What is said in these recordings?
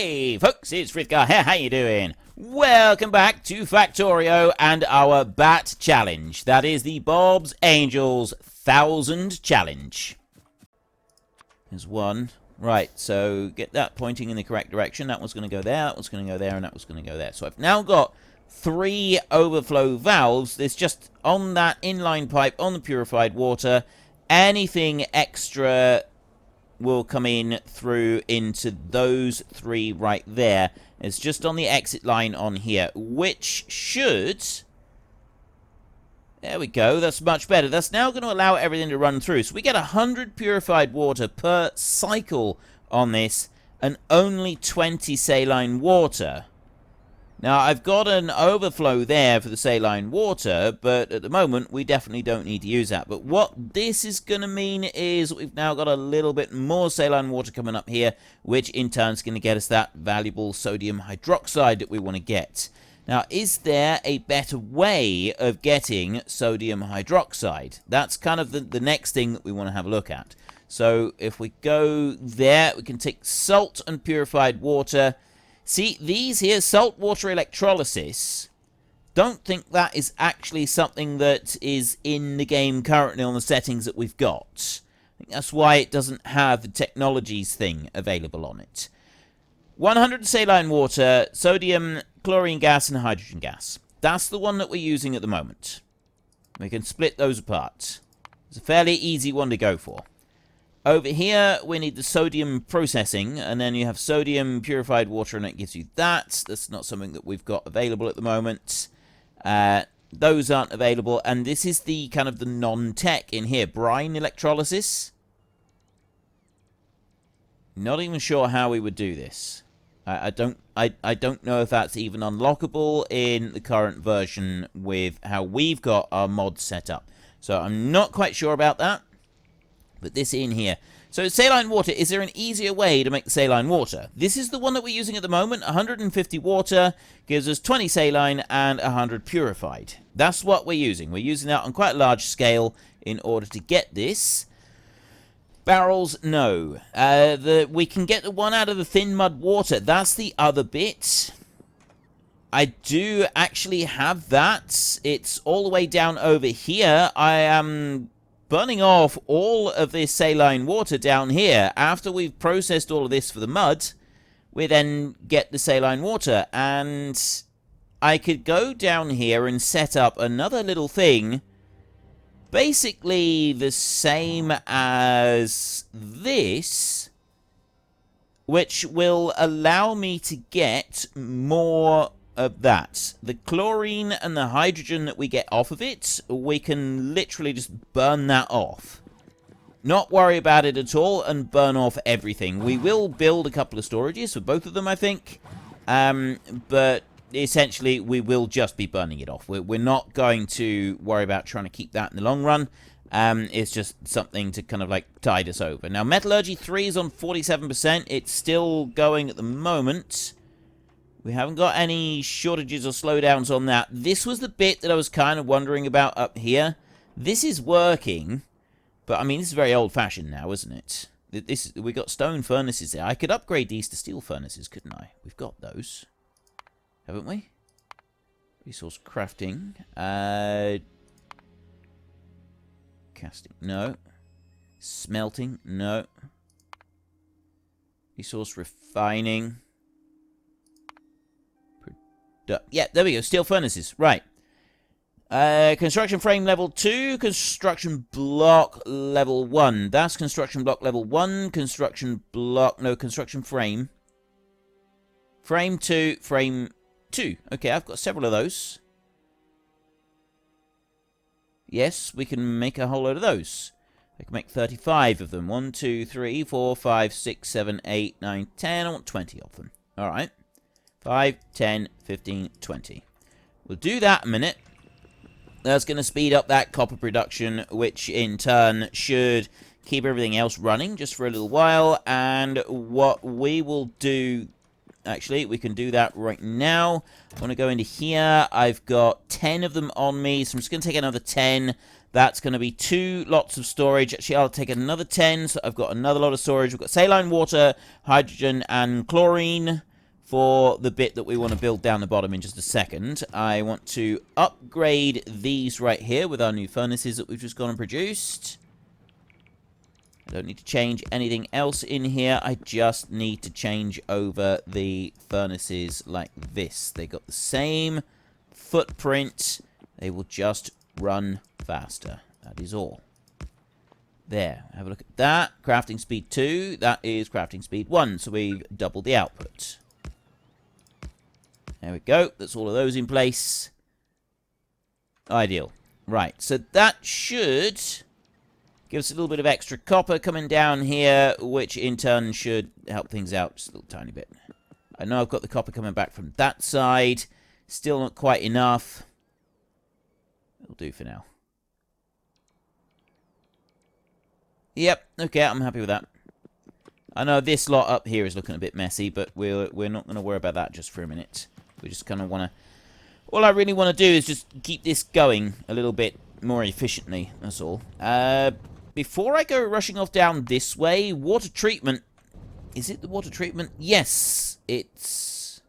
Hey folks, it's Frithgar here, how you doing? Welcome back to Factorio and our Bat Challenge. That is the Bob's Angels 1000 Challenge. There's one. Right, so get that pointing in the correct direction. That one's going to go there, that one's going to go there, and that one's going to go there. So I've now got 3 overflow valves. There's just on that inline pipe, on the purified water, anything extra will come in through into those 3 right there. It's just on the exit line on here, which should... There we go, that's much better. That's now going to allow everything to run through. So we get 100 purified water per cycle on this, and only 20 saline water. Now, I've got an overflow there for the saline water, but at the moment, we definitely don't need to use that. But what this is going to mean is we've now got a little bit more saline water coming up here, which in turn is going to get us that valuable sodium hydroxide that we want to get. Now, is there a better way of getting sodium hydroxide? That's kind of the next thing that we want to have a look at. So, if we go there, we can take salt and purified water. See, these here, saltwater electrolysis, don't think that is actually something that is in the game currently on the settings that we've got. I think that's why it doesn't have the technologies thing available on it. 100 saline water, sodium, chlorine gas, and hydrogen gas. That's the one that we're using at the moment. We can split those apart. It's a fairly easy one to go for. Over here, we need the sodium processing, and then you have sodium purified water, and it gives you that. That's not something that we've got available at the moment. Those aren't available, and this is the kind of the non-tech in here. Brine electrolysis. Not even sure how we would do this. I don't know if that's even unlockable in the current version with how we've got our mods set up. So I'm not quite sure about that. But this in here. So saline water, is there an easier way to make the saline water? This is the one that we're using at the moment. 150 water gives us 20 saline and 100 purified. That's what we're using. We're using that on quite a large scale in order to get this. Barrels, no. We can get the one out of the thin mud water. That's the other bit. I do actually have that. It's all the way down over here. I am burning off all of this saline water down here. After we've processed all of this for the mud, we then get the saline water. And I could go down here and set up another little thing, basically the same as this, which will allow me to get more of that. The chlorine and the hydrogen that we get off of it, we can literally just burn that off. Not worry about it at all and burn off everything. We will build a couple of storages for both of them, I think. But essentially, we will just be burning it off. We're not going to worry about trying to keep that in the long run. It's just something to kind of like tide us over. Now, Metallurgy 3 is on 47%. It's still going at the moment. We haven't got any shortages or slowdowns on that. This was the bit that I was kind of wondering about up here. This is working, but I mean, this is very old-fashioned now, isn't it? We got stone furnaces there. I could upgrade these to steel furnaces, couldn't I? We've got those, haven't we? Resource crafting. Casting, no. Smelting, no. Resource refining. Yeah, there we go. Steel furnaces. Right. Construction frame level 2. Construction block level 1. That's construction block level 1. Construction block... No, construction frame. Frame 2. Frame 2. Okay, I've got several of those. Yes, we can make a whole load of those. I can make 35 of them. 1, 2, 3, 4, 5, 6, 7, 8, 9, 10. I want 20 of them. Alright. 5, 10, 15, 20. We'll do that a minute. That's going to speed up that copper production, which in turn should keep everything else running just for a little while. And what we will do... Actually, we can do that right now. I want to go into here. I've got 10 of them on me, so I'm just going to take another 10. That's going to be 2 lots of storage. Actually, I'll take another 10, so I've got another lot of storage. We've got saline water, hydrogen, and chlorine. for the bit that we want to build down the bottom in just a second. I want to upgrade these right here with our new furnaces that we've just gone and produced. I don't need to change anything else in here. I just need to change over the furnaces like this. They got the same footprint. They will just run faster. That is all. There, have a look at that. Crafting speed 2, that is crafting speed 1, so we've doubled the output. There we go, that's all of those in place. Ideal. Right, so that should give us a little bit of extra copper coming down here, which in turn should help things out just a little tiny bit. I know I've got the copper coming back from that side. Still not quite enough. It'll do for now. Yep, okay, I'm happy with that. I know this lot up here is looking a bit messy, but we're not going to worry about that just for a minute. We just kind of want to... All I really want to do is just keep this going a little bit more efficiently, that's all. Before I go rushing off down this way, water treatment... Is it the water treatment? Yes, it's...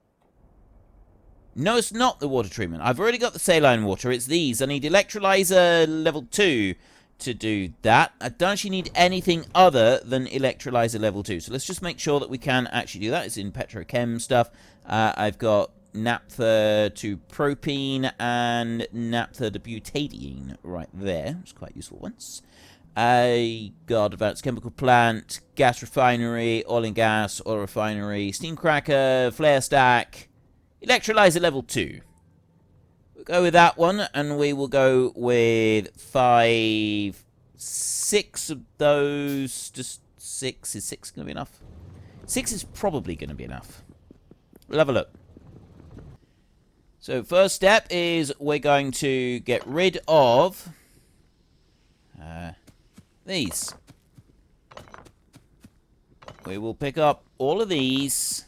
No, it's not the water treatment. I've already got the saline water. It's these. I need electrolyzer level 2 to do that. I don't actually need anything other than electrolyzer level 2. So let's just make sure that we can actually do that. It's in petrochem stuff. I've got naphtha to propene and naphtha to butadiene right there. It's quite useful ones. I got advanced chemical plant, gas refinery, oil and gas, oil refinery, steam cracker, flare stack, electrolyzer level 2. We'll go with that one, and we will go with 6 of those. Just 6. Is 6 going to be enough? 6 is probably going to be enough. We'll have a look. So first step is we're going to get rid of these. We will pick up all of these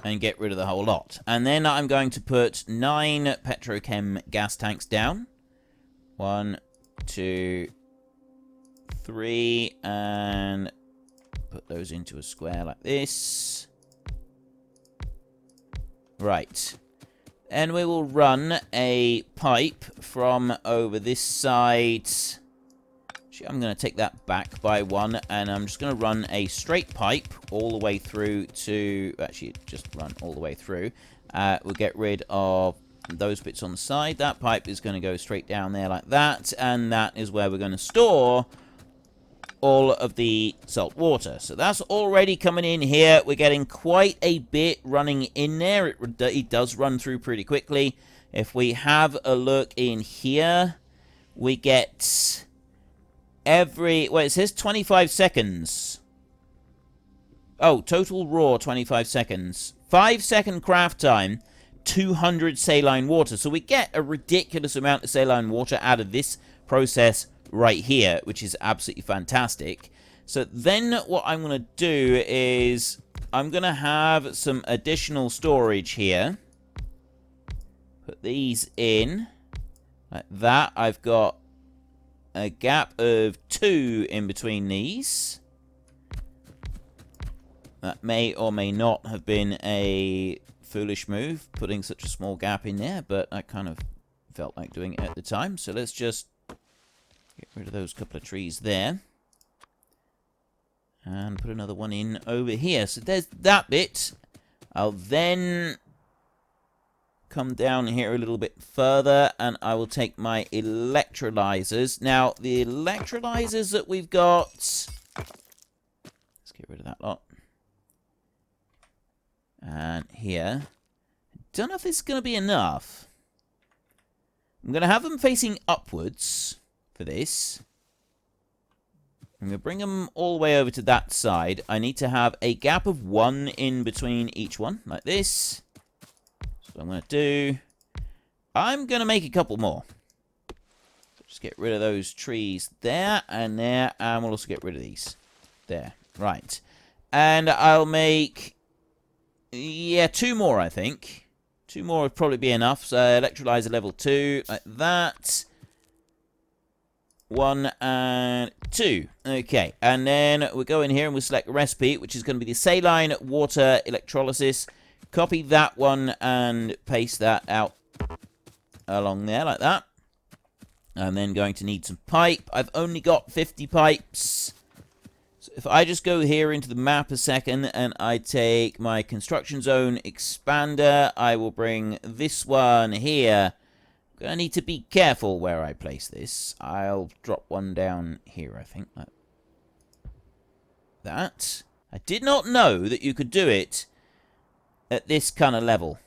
and get rid of the whole lot. And then I'm going to put 9 petrochem gas tanks down. 1, 2, 3, and put those into a square like this. Right. And we will run a pipe from over this side. Actually, I'm going to take that back by 1, and I'm just going to run a straight pipe all the way through to... Actually, just run all the way through. We'll get rid of those bits on the side. That pipe is going to go straight down there like that, and that is where we're going to store all of the salt water. So that's already coming in here. We're getting quite a bit running in there. It does run through pretty quickly. If we have a look in here, we get... well, it says 25 seconds. Oh, total raw 25 seconds. 5-second craft time, 200 saline water. So we get a ridiculous amount of saline water out of this process right here, which is absolutely fantastic. So then what I'm going to do is I'm going to have some additional storage here. Put these in like that. I've got a gap of 2 in between these. That may or may not have been a foolish move, putting such a small gap in there, but I kind of felt like doing it at the time. So let's just get rid of those couple of trees there. And put another one in over here. So there's that bit. I'll then come down here a little bit further, and I will take my electrolyzers. Now, the electrolyzers that we've got... Let's get rid of that lot. And here. Don't know if this is going to be enough. I'm going to have them facing upwards for this. I'm going to bring them all the way over to that side. I need to have a gap of 1 in between each one, like this. So what I'm going to do... I'm going to make a couple more. So just get rid of those trees there and there, and we'll also get rid of these. There. Right. And I'll make... Yeah, 2 more, I think. 2 more would probably be enough. So, electrolyzer level 2, like that. 1 and 2. Okay, and then we'll go in here and we'll select a recipe, which is going to be the saline water electrolysis. Copy that one and paste that out along there like that. I'm then going to need some pipe. I've only got 50 pipes. So if I just go here into the map a second and I take my construction zone expander, I will bring this one here. I'm going to need to be careful where I place this. I'll drop one down here, I think. Like that. I did not know that you could do it at this kind of level.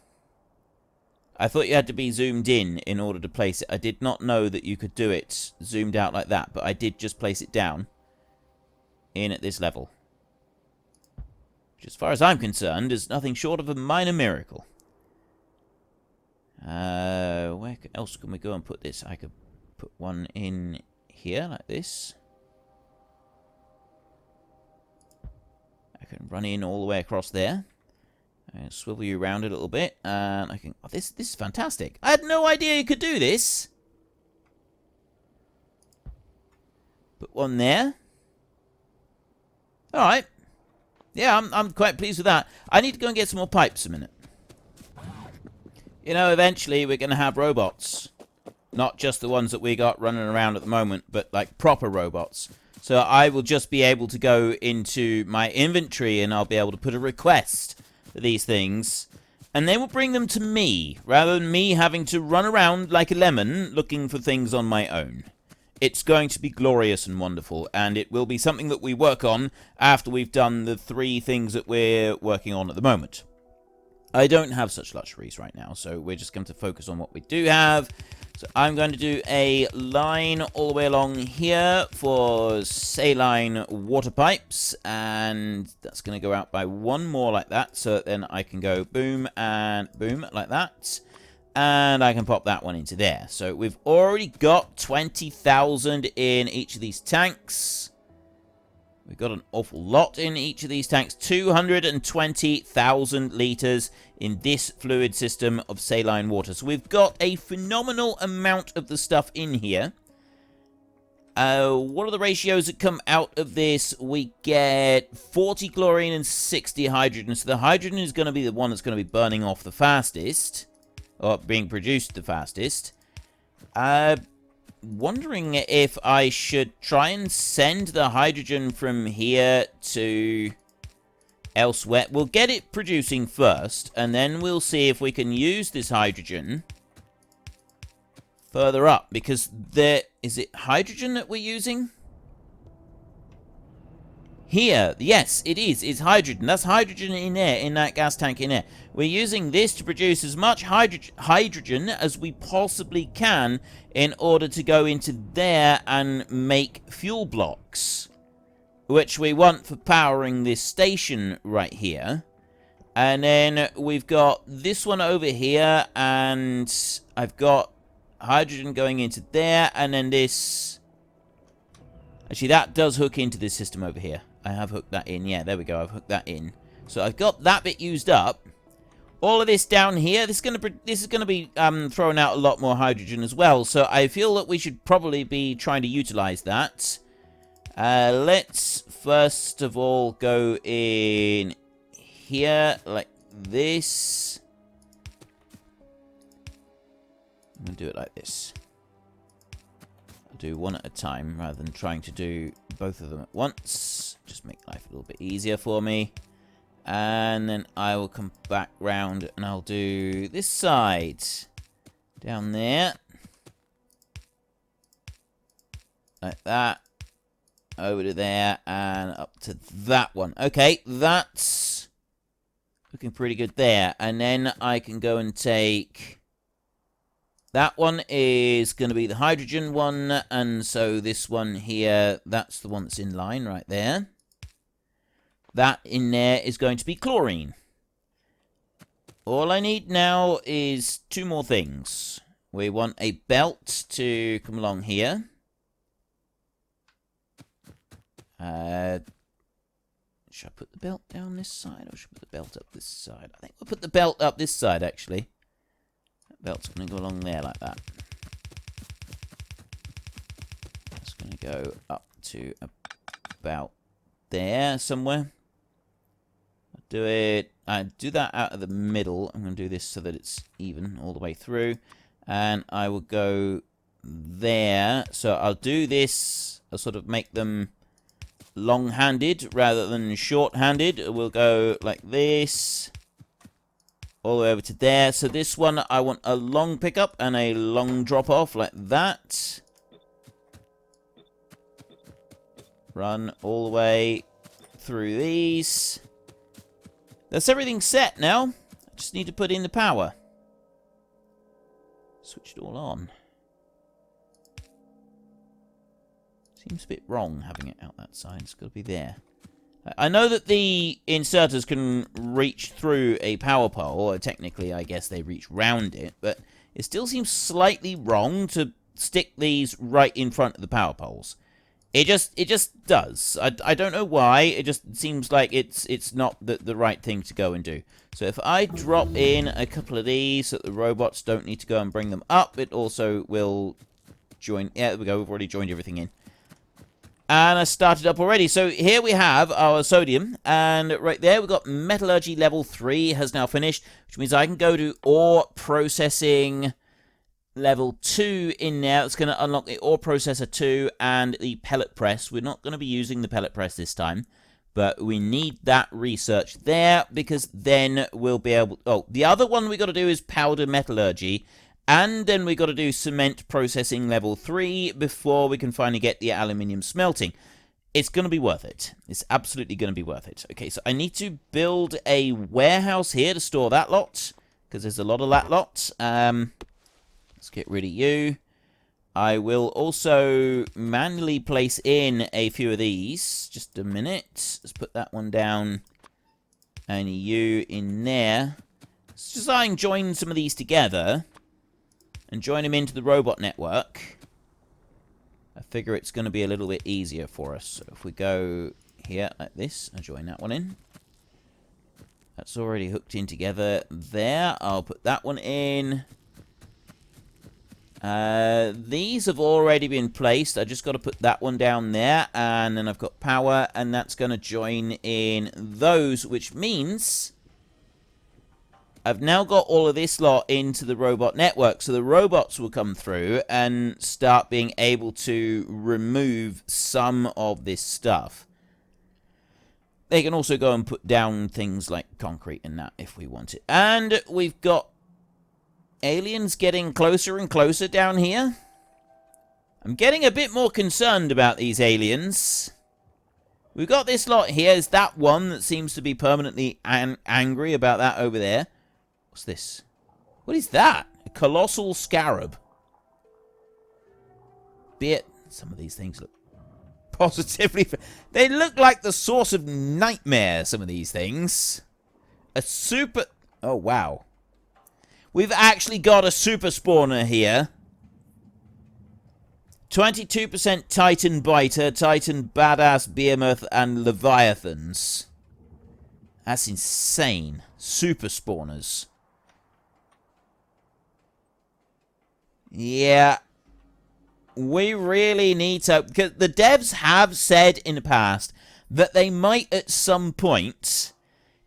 I thought you had to be zoomed in order to place it. I did not know that you could do it zoomed out like that, but I did just place it down in at this level. Which, as far as I'm concerned, is nothing short of a minor miracle. Where else can we go and put this? I could put one in here like this. I can run in all the way across there. Swivel you around a little bit, and I can... Oh, this is fantastic. I had no idea you could do this. Put one there. Alright. Yeah, I'm quite pleased with that. I need to go and get some more pipes a minute. You know, eventually we're going to have robots. Not just the ones that we got running around at the moment, but like proper robots. So I will just be able to go into my inventory and I'll be able to put a request for these things, and they will bring them to me, rather than me having to run around like a lemon looking for things on my own. It's going to be glorious and wonderful, and it will be something that we work on after we've done the 3 things that we're working on at the moment. I don't have such luxuries right now, so we're just going to focus on what we do have. So I'm going to do a line all the way along here for saline water pipes, and that's going to go out by one more like that, so then I can go boom and boom like that, and I can pop that one into there. So we've already got 20,000 in each of these tanks. We've got an awful lot in each of these tanks. 220,000 litres in this fluid system of saline water. So we've got a phenomenal amount of the stuff in here. What are the ratios that come out of this? We get 40 chlorine and 60 hydrogen. So the hydrogen is going to be the one that's going to be burning off the fastest. Or being produced the fastest. Wondering if I should try and send the hydrogen from here to elsewhere. We'll get it producing first, and then we'll see if we can use this hydrogen further up, because there... Is it hydrogen that we're using? Here, yes, it is. It's hydrogen. That's hydrogen in there, in that gas tank in there. We're using this to produce as much hydrogen as we possibly can in order to go into there and make fuel blocks, which we want for powering this station right here. And then we've got this one over here, and I've got hydrogen going into there, and then this... Actually, that does hook into this system over here. I have hooked that in. Yeah, there we go. I've hooked that in. So I've got that bit used up. All of this down here, this is going to be throwing out a lot more hydrogen as well. So I feel that we should probably be trying to utilize that. Let's first of all go in here like this. I'm going to do it like this. I'll do one at a time rather than trying to do both of them at once. Just make life a little bit easier for me. And then I will come back round and I'll do this side. Down there. Like that. Over to there and up to that one. Okay, that's looking pretty good there. And then I can go and take... That one is going to be the hydrogen one, and so this one here, that's the one that's in line right there. That in there is going to be chlorine. All I need now is 2 more things. We want a belt to come along here. Should I put the belt down this side, or should I put the belt up this side? I think we'll put the belt up this side, actually. Belt's going to go along there like that. That's going to go up to about there somewhere. do it. I do that out of the middle. I'm going to do this so that it's even all the way through. And I will go there. So I'll do this. I'll sort of make them long-handed rather than short-handed. We'll go like this. All the way over to there. So this one, I want a long pickup and a long drop-off like that. Run all the way through these. That's everything set now. I just need to put in the power. Switch it all on. Seems a bit wrong having it out that side. It's got to be there. I know that the inserters can reach through a power pole, or technically I guess they reach round it, but it still seems slightly wrong to stick these right in front of the power poles. It just does. I don't know why. It just seems like it's not the right thing to go and do. So if I drop in a couple of these so that the robots don't need to go and bring them up, it also will join. Yeah, there we go. We've already joined everything in. And I started up already. So here we have our sodium. And right there we've got metallurgy level 3 has now finished. Which means I can go to ore processing level 2 in there. It's going to unlock the ore processor 2 and the pellet press. We're not going to be using the pellet press this time. But we need that research there. Because then we'll be able... Oh, the other one we got to do is powder metallurgy. And then we got to do cement processing level 3 before we can finally get the aluminium smelting. It's going to be worth it. It's absolutely going to be worth it. Okay, so I need to build a warehouse here to store that lot, because there's a lot of that lot. Let's get rid of you. I will also manually place in a few of these. Just a minute. Let's put that one down. And you in there. Let's just try and join some of these together. And join them into the robot network. I figure it's going to be a little bit easier for us. So if we go here like this, I'll join that one in. That's already hooked in together there. I'll put that one in. These have already been placed. I just got to put that one down there. And then I've got power. And that's going to join in those, which means I've now got all of this lot into the robot network, so the robots will come through and start being able to remove some of this stuff. They can also go and put down things like concrete and that if we want it. And we've got aliens getting closer and closer down here. I'm getting a bit more concerned about these aliens. We've got this lot here. Is that one that seems to be permanently angry about that over there? What's this? What is that? A colossal scarab. Some of these things look positively... They look like the source of nightmare, some of these things. A super... Oh, wow. We've actually got a super spawner here. 22% Titan Biter, Titan Badass Behemoth, and Leviathans. That's insane. Super spawners. Yeah, we really need to... Because the devs have said in the past that they might at some point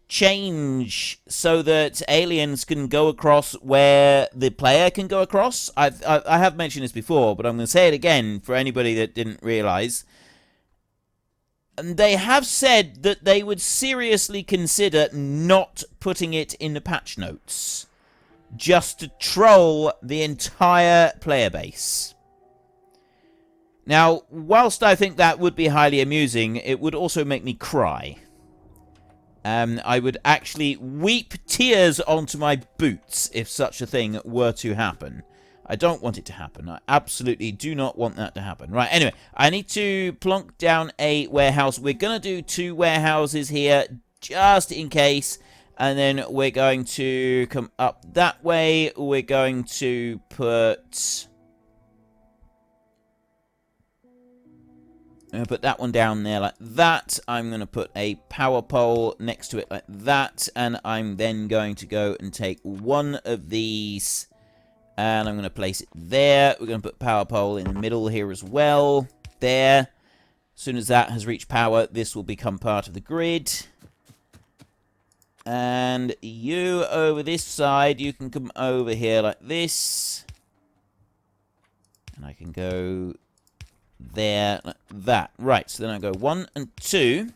change so that aliens can go across where the player can go across. I have mentioned this before, but I'm going to say it again for anybody that didn't realise. And they have said that they would seriously consider not putting it in the patch notes. Just to troll the entire player base. Now, whilst I think that would be highly amusing, it would also make me cry. I would actually weep tears onto my boots if such a thing were to happen. I don't want it to happen. I absolutely do not want that to happen. Right, anyway, I need to plonk down a warehouse. We're going to do 2 warehouses here, just in case. And then we're going to come up that way. We're going to put... I'm going to put that one down there like that. I'm going to put a power pole next to it like that. And I'm then going to go and take one of these. And I'm going to place it there. We're going to put power pole in the middle here as well. There. As soon as that has reached power, this will become part of the grid. And you over this side, you can come over here like this. And I can go there like that. Right, so then I go 1 and 2.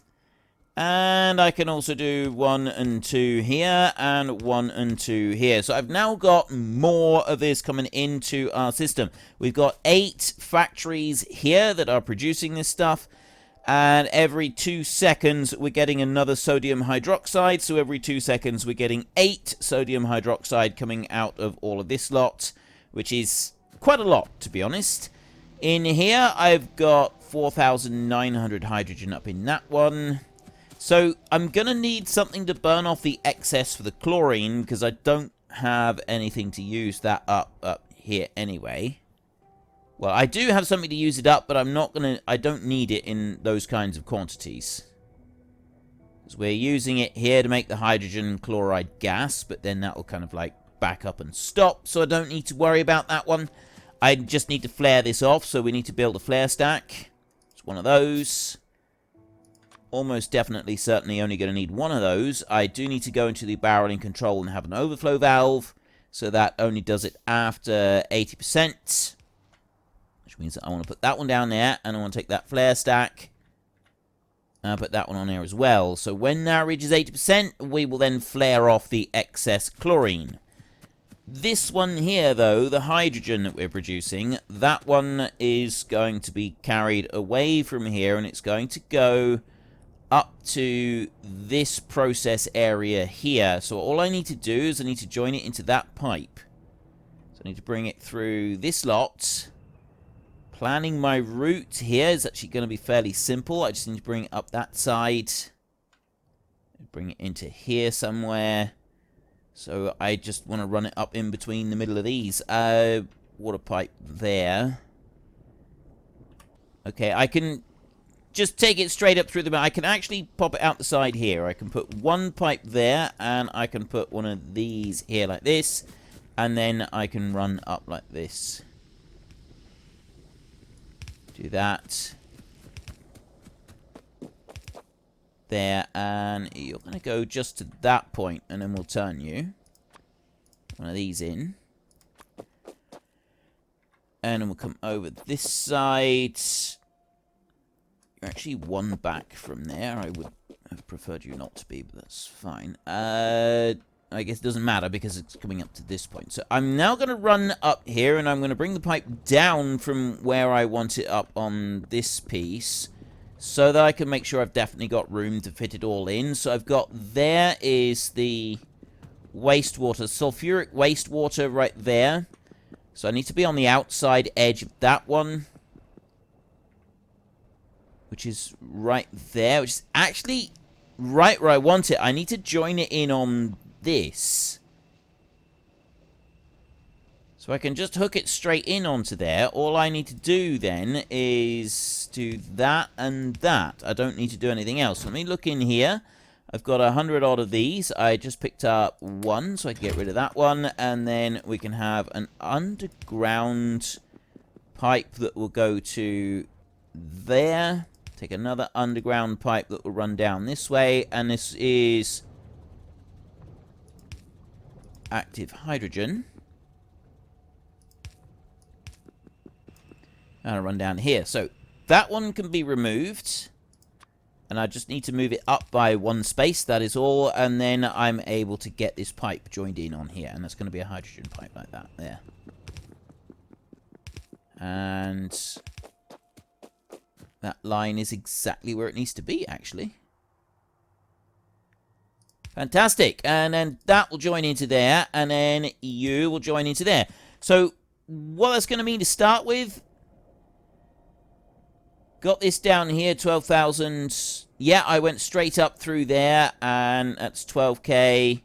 And I can also do 1 and 2 here, and 1 and 2 here. So I've now got more of this coming into our system. We've got 8 factories here that are producing this stuff. And every 2 seconds, we're getting another sodium hydroxide. So every 2 seconds, we're getting 8 sodium hydroxide coming out of all of this lot, which is quite a lot, to be honest. In here, I've got 4,900 hydrogen up in that one. So I'm going to need something to burn off the excess for the chlorine, because I don't have anything to use that up here anyway. Well, I do have something to use it up, but I don't need it in those kinds of quantities. Because we're using it here to make the hydrogen chloride gas, but then that will kind of like back up and stop, so I don't need to worry about that one. I just need to flare this off, so we need to build a flare stack. It's one of those. Almost definitely, certainly only going to need one of those. I do need to go into the barreling control and have an overflow valve. So that only does it after 80%. Which means that I want to put that one down there. And I want to take that flare stack. And put that one on there as well. So when that reaches 80%, we will then flare off the excess chlorine. This one here, though, the hydrogen that we're producing, that one is going to be carried away from here. And it's going to go up to this process area here. So all I need to do is I need to join it into that pipe. So I need to bring it through this lot. Planning my route here is actually going to be fairly simple. I just need to bring it up that side. Bring it into here somewhere. So I just want to run it up in between the middle of these. Water pipe there. Okay, I can just take it straight up through the middle. I can actually pop it out the side here. I can put one pipe there, and I can put one of these here like this, and then I can run up like this. Do that. There, and you're going to go just to that point, and then we'll turn you. One of these in. And then we'll come over this side. You're actually one back from there. I would have preferred you not to be, but that's fine. I guess it doesn't matter because it's coming up to this point. So I'm now going to run up here, and I'm going to bring the pipe down from where I want it up on this piece, so that I can make sure I've definitely got room to fit it all in. So I've got, there is the wastewater, sulfuric wastewater right there. So I need to be on the outside edge of that one, which is right there, which is actually right where I want it. I need to join it in on this. So I can just hook it straight in onto there. All I need to do then is do that and that. I don't need to do anything else. Let me look in here. I've got 100 odd of these. I just picked up one, so I can get rid of that one. And then we can have an underground pipe that will go to there. Take another underground pipe that will run down this way. And this is active hydrogen. And I'll run down here. So that one can be removed. And I just need to move it up by one space. That is all. And then I'm able to get this pipe joined in on here. And that's going to be a hydrogen pipe like that. There. And that line is exactly where it needs to be, actually. Fantastic. And then that will join into there. And then you will join into there. So what that's going to mean to start with, got this down here, 12,000. Yeah, I went straight up through there, and that's 12k,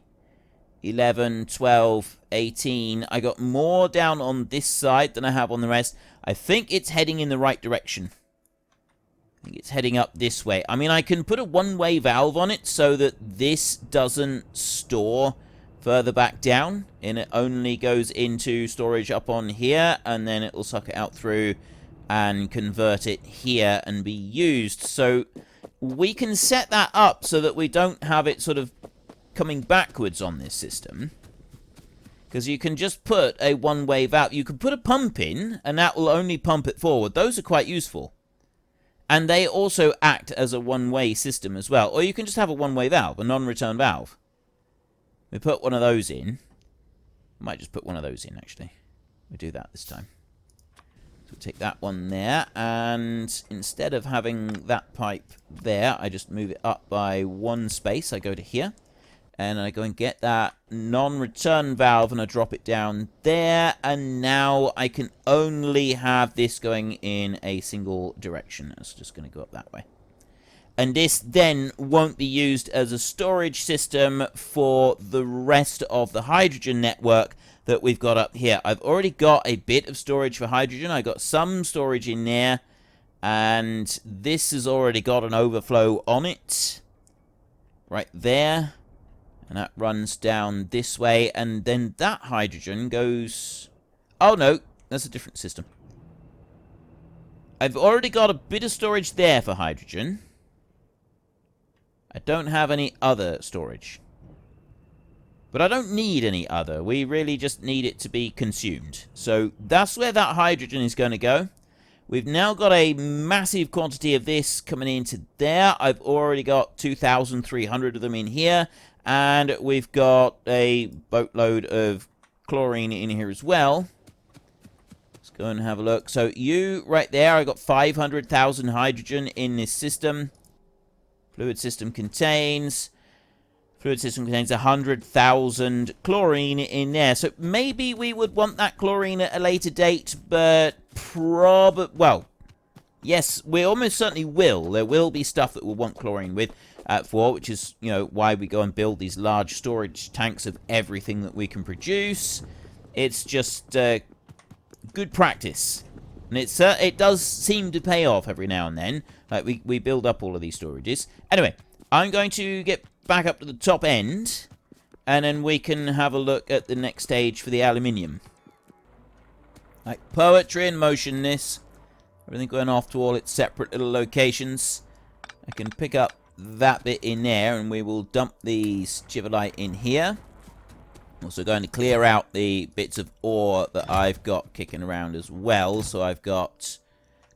11, 12, 18. I got more down on this side than I have on the rest. I think it's heading in the right direction. I think it's heading up this way. I mean, I can put a one-way valve on it so that this doesn't store further back down, and it only goes into storage up on here, and then it will suck it out through and convert it here and be used. So we can set that up so that we don't have it sort of coming backwards on this system. Because you can just put a one-way valve. You can put a pump in, and that will only pump it forward. Those are quite useful. And they also act as a one-way system as well. Or you can just have a one-way valve, a non-return valve. We put one of those in. Might just put one of those in, actually. We'll do that this time. So we'll take that one there. And instead of having that pipe there, I just move it up by one space. I go to here. And I go and get that non-return valve, and I drop it down there. And now I can only have this going in a single direction. It's just going to go up that way. And this then won't be used as a storage system for the rest of the hydrogen network that we've got up here. I've already got a bit of storage for hydrogen. I got some storage in there. And this has already got an overflow on it. Right there. And that runs down this way, and then that hydrogen goes... Oh, no, that's a different system. I've already got a bit of storage there for hydrogen. I don't have any other storage. But I don't need any other. We really just need it to be consumed. So that's where that hydrogen is going to go. We've now got a massive quantity of this coming into there. I've already got 2,300 of them in here. And we've got a boatload of chlorine in here as well. Let's go and have a look. So you, right there, I got 500,000 hydrogen in this system. Fluid system contains 100,000 chlorine in there. So maybe we would want that chlorine at a later date, but well, yes, we almost certainly will. There will be stuff that we'll want chlorine with. Which is, you know, why we go and build these large storage tanks of everything that we can produce. It's just good practice. And it does seem to pay off every now and then. Like, we build up all of these storages. Anyway, I'm going to get back up to the top end, and then we can have a look at the next stage for the aluminium. Like, poetry in motion, this. Everything going off to all its separate little locations. I can pick up that bit in there, and we will dump the schivite in here. Also going to clear out the bits of ore that I've got kicking around as well. So I've got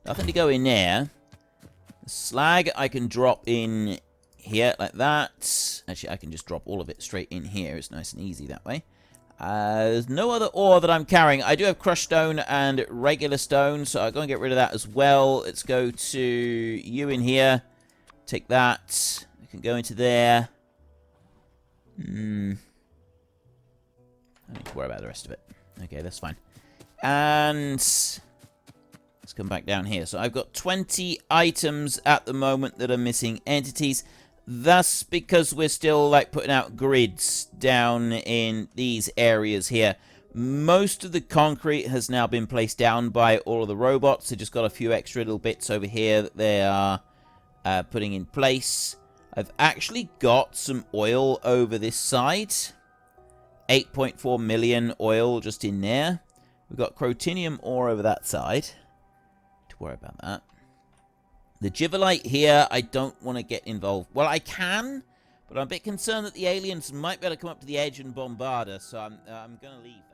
nothing to go in there. The slag I can drop in here like that. Actually, I can just drop all of it straight in here. It's nice and easy that way. There's no other ore that I'm carrying. I do have crushed stone and regular stone, so I'll go and get rid of that as well. Let's go to you in here. Take that. We can go into there. I don't need to worry about the rest of it. Okay, that's fine. And let's come back down here. So I've got 20 items at the moment that are missing entities. That's because we're still like putting out grids down in these areas here. Most of the concrete has now been placed down by all of the robots. They just got a few extra little bits over here that they are putting in place. I've actually got some oil over this side. 8.4 million oil just in there. We've got crotinium ore over that side. Don't worry about that. The givelite here, I don't want to get involved. Well, I can, but I'm a bit concerned that the aliens might be able to come up to the edge and bombard us, so I'm going to leave that.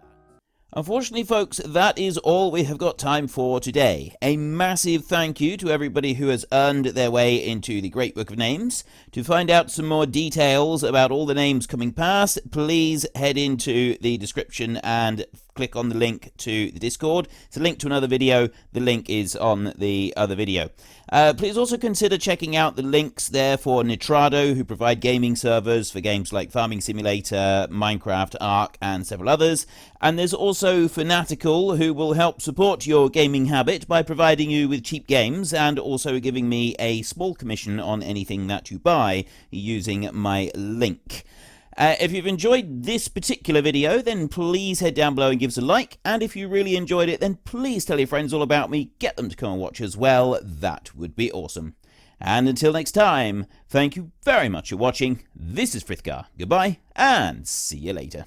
Unfortunately, folks, that is all we have got time for today. A massive thank you to everybody who has earned their way into the Great Book of Names. To find out some more details about all the names coming past, please head into the description and click on the link to the Discord. It's a link to another video. The link is on the other video. Please also consider checking out the links there for Nitrado, who provide gaming servers for games like Farming Simulator, Minecraft, Ark, and several others. And there's also Fanatical, who will help support your gaming habit by providing you with cheap games and also giving me a small commission on anything that you buy using my link. If you've enjoyed this particular video, then please head down below and give us a like. And if you really enjoyed it, then please tell your friends all about me. Get them to come and watch as well. That would be awesome. And until next time, thank you very much for watching. This is Frithgar. Goodbye, and see you later.